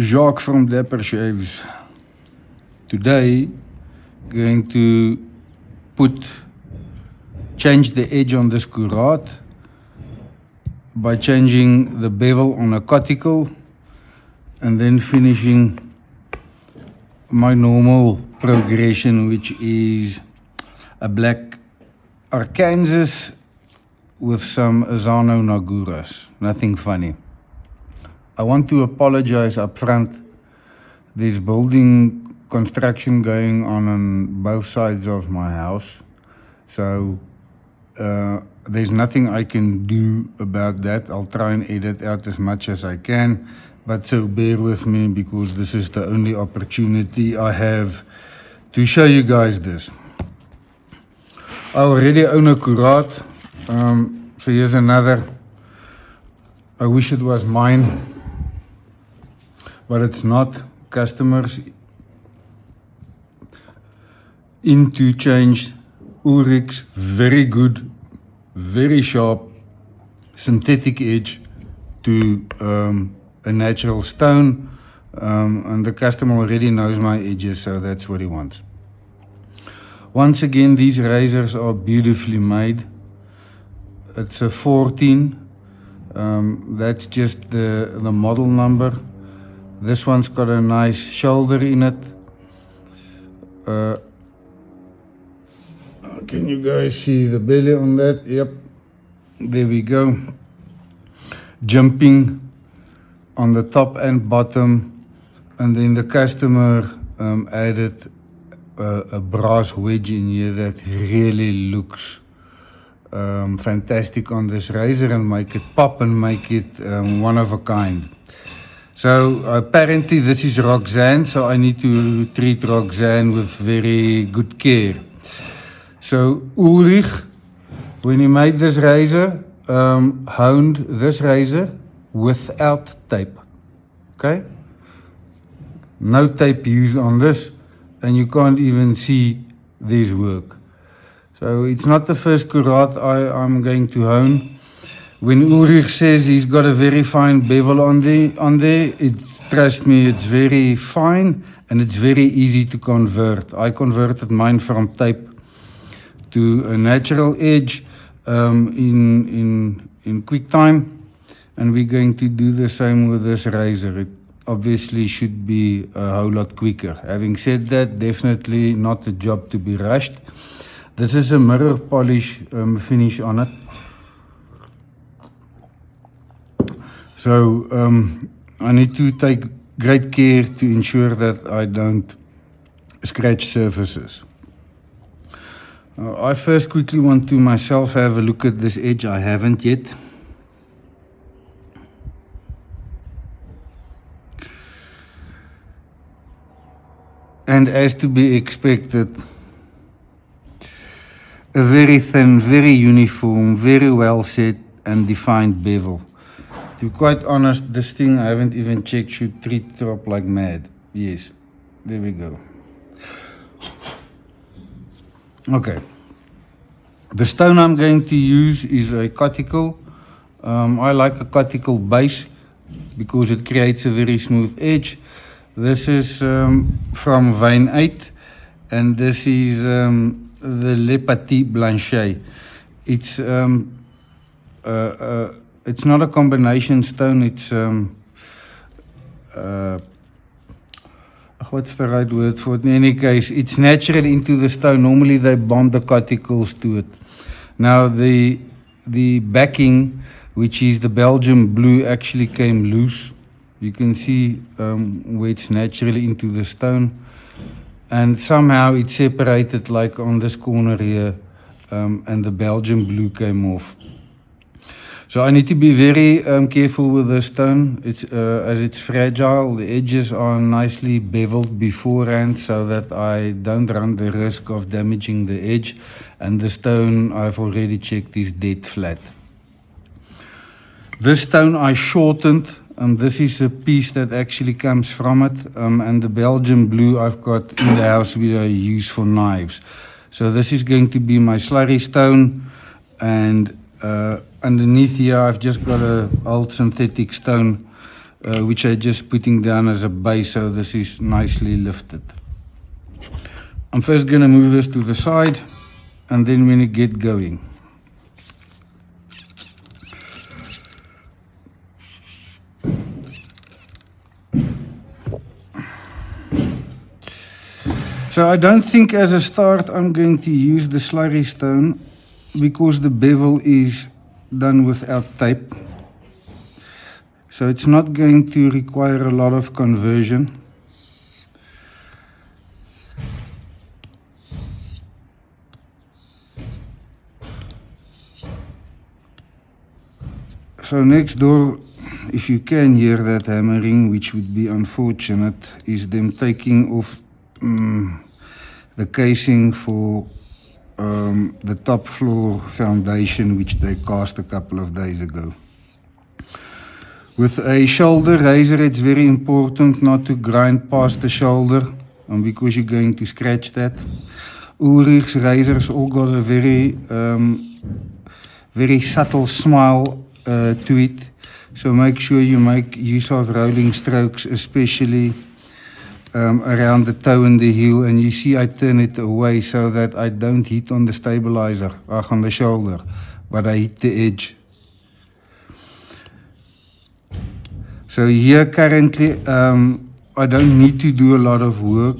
Jacques from Dapper Shaves. Today, going to change the edge on this Koraat by changing the bevel on a Coticule and then finishing my normal progression, which is a black Arkansas with some Asano Naguras. Nothing funny. I want to apologize up front. There's building construction going on both sides of my house. So there's nothing I can do about that. I'll try and edit out as much as I can. But so bear with me, because this is the only opportunity I have to show you guys this. I already own a Koraat. So here's another. I wish it was mine, but it's not. Customers into change Ulrich's very good, very sharp synthetic edge to a natural stone, and the customer already knows my edges, so that's what he wants. Once again, these razors are beautifully made. It's a 14. That's just the model number. This one's got a nice shoulder in it. Can you guys see the belly on that? Yep, there we go. Jumping on the top and bottom, and then the customer added a brass wedge in here that really looks fantastic on this razor and make it pop and make it one of a kind. So apparently this is Roxanne, so I need to treat Roxanne with very good care. So Ulrich, when he made this razor, honed this razor without tape. Okay? No tape used on this, and you can't even see this work. So it's not the first Koraat I'm going to hone. When Ulrich says he's got a very fine bevel on there, trust me, it's very fine and it's very easy to convert. I converted mine from tape to a natural edge in quick time, and we're going to do the same with this razor. It obviously should be a whole lot quicker. Having said that, definitely not a job to be rushed. This is a mirror polish finish on it. So I need to take great care to ensure that I don't scratch surfaces. I first quickly want to myself have a look at this edge. I haven't yet. And as to be expected, a very thin, very uniform, very well set and defined bevel. To be quite honest, this thing I haven't even checked, should treat drop like mad. Yes, there we go. Okay. The stone I'm going to use is a Coticule. I like a Coticule base because it creates a very smooth edge. This is from Vein 8, and this is the Le Petit Blanchet. It's not a combination stone, it's what's the right word for it? In any case, it's natural into the stone. Normally they bond the Coticules to it. Now the backing, which is the Belgian blue, actually came loose. You can see where it's naturally into the stone, and somehow it separated, like on this corner here, and the Belgian blue came off. So I need to be very careful with the stone. As it's fragile, the edges are nicely beveled beforehand so that I don't run the risk of damaging the edge. And the stone, I've already checked, is dead flat. This stone I shortened. This is a piece that actually comes from it. And the Belgian blue I've got in the house which I use for knives. So this is going to be my slurry stone, and underneath here I've just got an old synthetic stone which I'm just putting down as a base, so this is nicely lifted. I'm first going to move this to the side, and then we're going to get going. So I don't think as a start I'm going to use the slurry stone, because the bevel is done without tape. So it's not going to require a lot of conversion. So next door, if you can hear that hammering, which would be unfortunate, is them taking off the casing for the top floor foundation, which they cast a couple of days ago. With a shoulder razor, it's very important not to grind past the shoulder, because you're going to scratch that. Ulrich's razors all got a very subtle smile to it, so make sure you make use of rolling strokes, especially around the toe and the heel. And you see I turn it away so that I don't hit on the stabilizer, on the shoulder, but I hit the edge. So here currently I don't need to do a lot of work,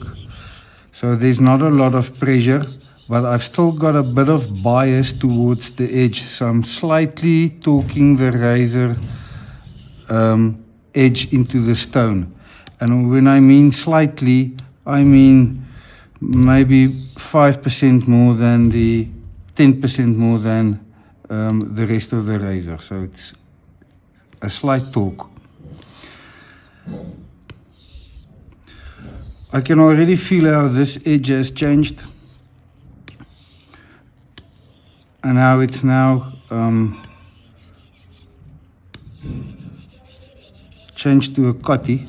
so there's not a lot of pressure, but I've still got a bit of bias towards the edge, so I'm slightly torquing the razor edge into the stone. And when I mean slightly, I mean maybe 5% more than 10% more than the rest of the razor, so it's a slight torque. I can already feel how this edge has changed, and how it's now changed to a cutty.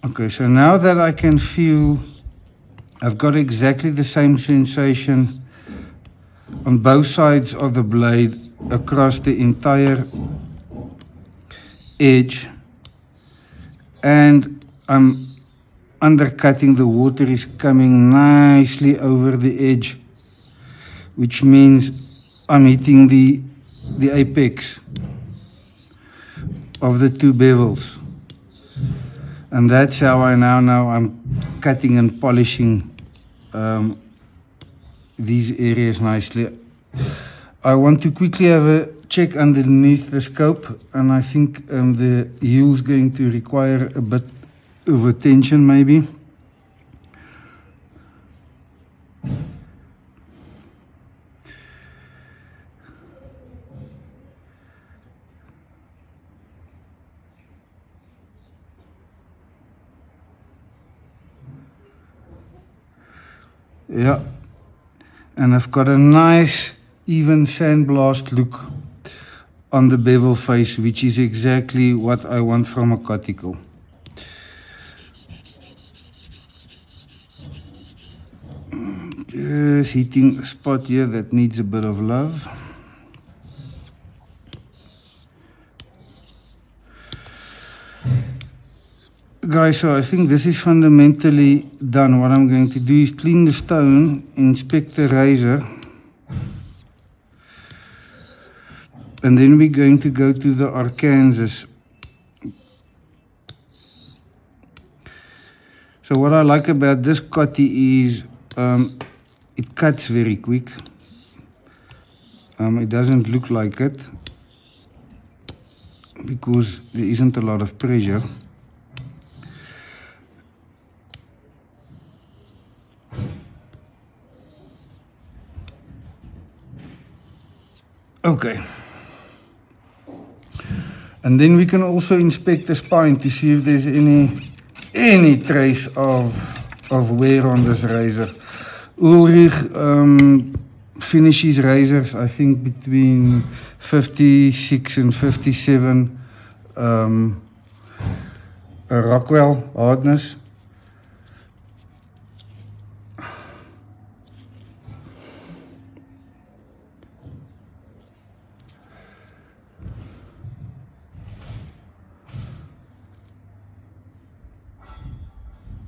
Okay, so now that I can feel, I've got exactly the same sensation on both sides of the blade across the entire edge, and I'm undercutting. The water is coming nicely over the edge, which means I'm hitting the apex of the two bevels. And that's how I now know I'm cutting and polishing these areas nicely. I want to quickly have a check underneath the scope, and I think the heel is going to require a bit of attention maybe. Yeah, and I've got a nice even sandblast look on the bevel face, which is exactly what I want from a Coticule. Just hitting a spot here that needs a bit of love. Guys, so I think this is fundamentally done. What I'm going to do is clean the stone, inspect the razor, and then we're going to go to the Arkansas. So what I like about this cutty is it cuts very quick. It doesn't look like it because there isn't a lot of pressure. Okay, and then we can also inspect the spine to see if there's any trace of wear on this razor. Ulrich finishes razors, I think, between 56 and 57 a Rockwell hardness.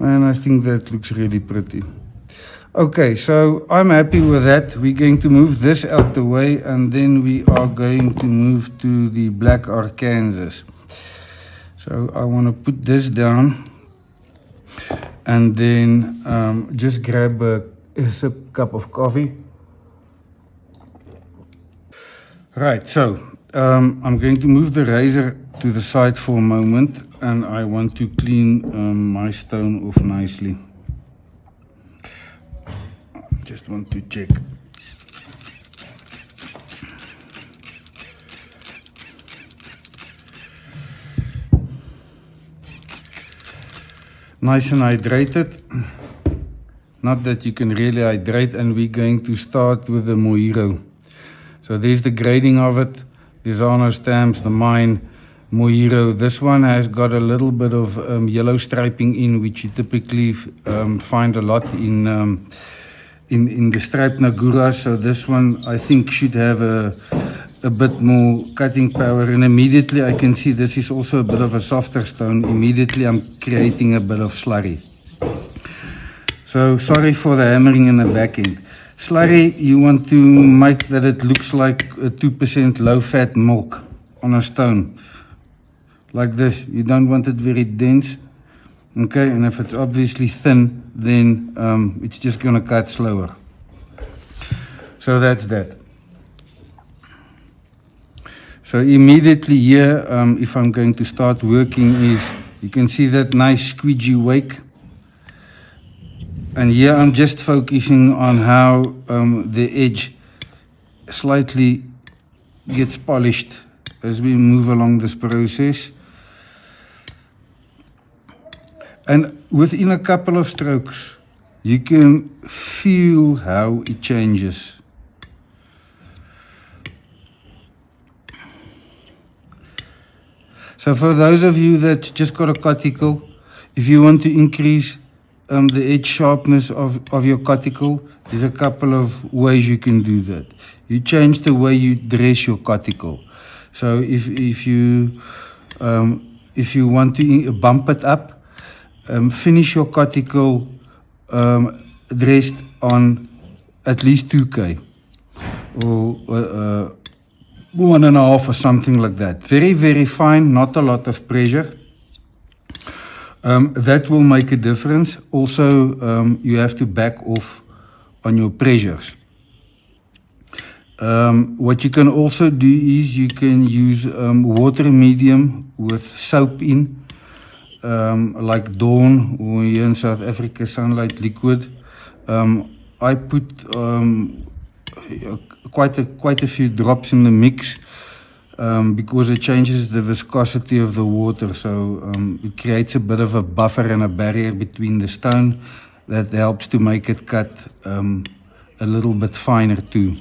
And I think that looks really pretty. Okay, so I'm happy with that. We're going to move this out the way, and then we are going to move to the black Arkansas. So I want to put this down, and then just grab a sip cup of coffee. Right, so I'm going to move the razor to the side for a moment, and I want to clean my stone off nicely. Just want to check. Nice and hydrated. Not that you can really hydrate, and we're going to start with the Mojito. So there's the grading of it. There's Arno stamps, the mine, Mojito. This one has got a little bit of yellow striping in, which you typically find a lot in the striped Nagura. So this one I think should have a bit more cutting power, and immediately I can see this is also a bit of a softer stone. Immediately I'm creating a bit of slurry. So sorry for the hammering in the back end. Slurry, you want to make that it looks like a 2% low fat milk on a stone. Like this. You don't want it very dense. Okay, and if it's obviously thin, then it's just going to cut slower. So that's that. So immediately here, if I'm going to start working, is you can see that nice squeegee wake. And here I'm just focusing on how the edge slightly gets polished as we move along this process. And within a couple of strokes, you can feel how it changes. So for those of you that just got a Coticule, if you want to increase the edge sharpness of your Coticule, there's a couple of ways you can do that. You change the way you dress your Coticule. So if you want to bump it up, finish your Coticule dressed on at least 2K or 1.5 or something like that. Very, very fine, not a lot of pressure. That will make a difference. Also, you have to back off on your pressures. What you can also do is you can use water medium with soap in, like Dawn or here in South Africa Sunlight Liquid. I put quite a few drops in the mix because it changes the viscosity of the water, so it creates a bit of a buffer and a barrier between the stone that helps to make it cut a little bit finer too.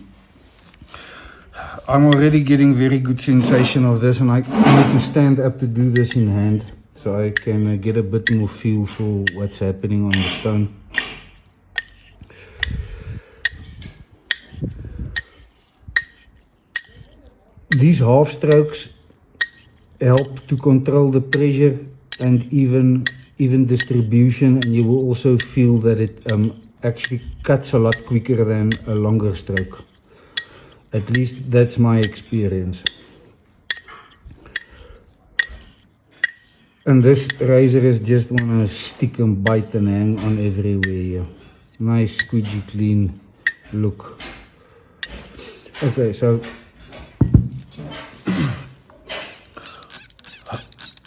I'm already getting very good sensation of this, and I need to stand up to do this in hand so I can get a bit more feel for what's happening on the stone. These half strokes help to control the pressure and even distribution, and you will also feel that it actually cuts a lot quicker than a longer stroke. At least that's my experience. And this razor is just want to stick and bite and hang on everywhere. Nice squeegee clean look. Okay, so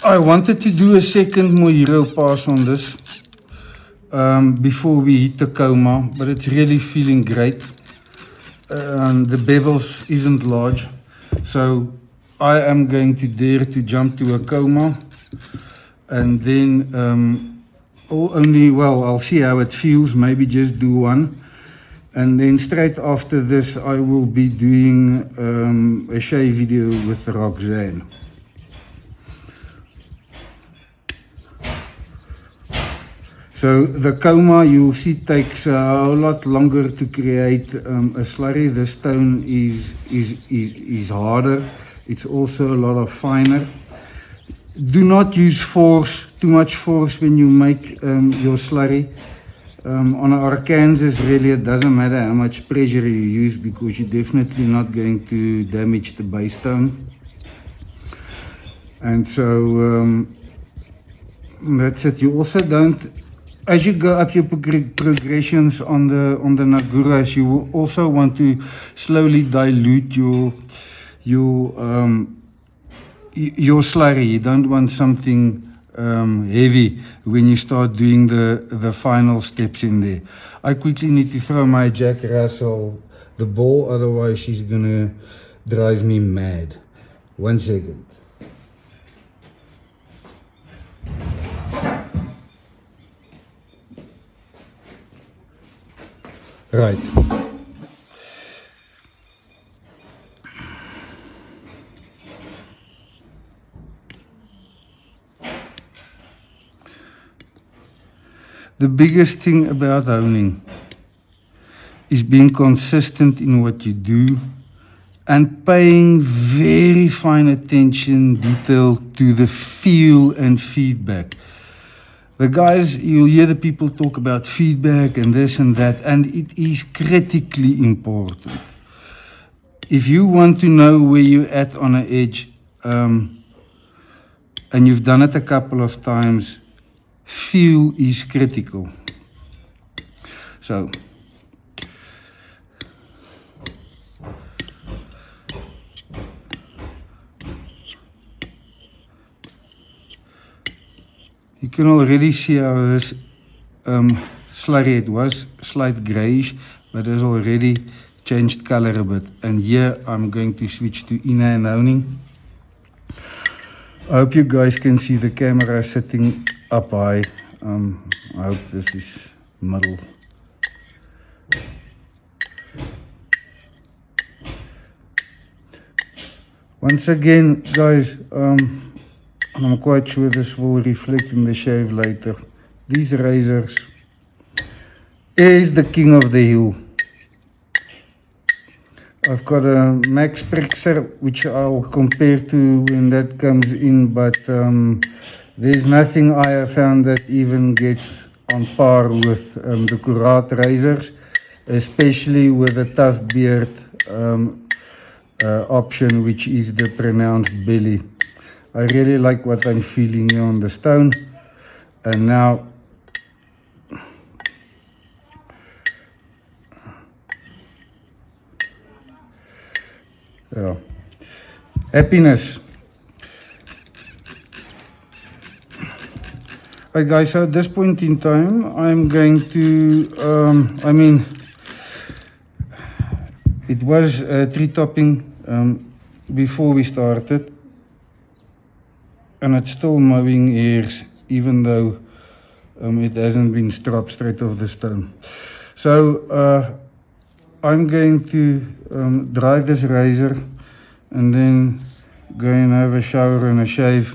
I wanted to do a second Mojito pass on this before we hit the coma, but it's really feeling great. The bevels isn't large, so I am going to dare to jump to a coma, and then I'll see how it feels, maybe just do one, and then straight after this I will be doing a shave video with Roxanne. So the coma, you'll see, takes a whole lot longer to create a slurry. The stone is harder. It's also a lot of finer. Do not use force, too much force when you make your slurry. On Arkansas, really, it doesn't matter how much pressure you use because you're definitely not going to damage the base stone. And so that's it. You also don't, as you go up your progressions on the Naguras, you will also want to slowly dilute your slurry. You don't want something heavy when you start doing the final steps in there. I quickly need to throw my Jack Russell the ball, otherwise she's gonna drive me mad. 1 second. Right. The biggest thing about honing is being consistent in what you do and paying very fine attention, detail to the feel and feedback. The guys, you'll hear the people talk about feedback and this and that, and it is critically important. If you want to know where you're at on an edge, and you've done it a couple of times, feel is critical. So you can already see how this slurry, it was slight grayish, but has already changed color a bit. And here I'm going to switch to inner and honing. I hope you guys can see the camera sitting up high. I hope this is middle. Once again, guys, I'm quite sure this will reflect in the shave later. These razors is the king of the hill. I've got a Max Prexer, which I'll compare to when that comes in, but there's nothing I have found that even gets on par with the Koraat razors, especially with the tough beard option, which is the pronounced belly. I really like what I'm feeling here on the stone. And now happiness. Alright guys, so at this point in time I'm going to it was tree topping before we started, and it's still mowing hairs even though it hasn't been stropped straight off the stone. So I'm going to dry this razor and then go and have a shower and a shave,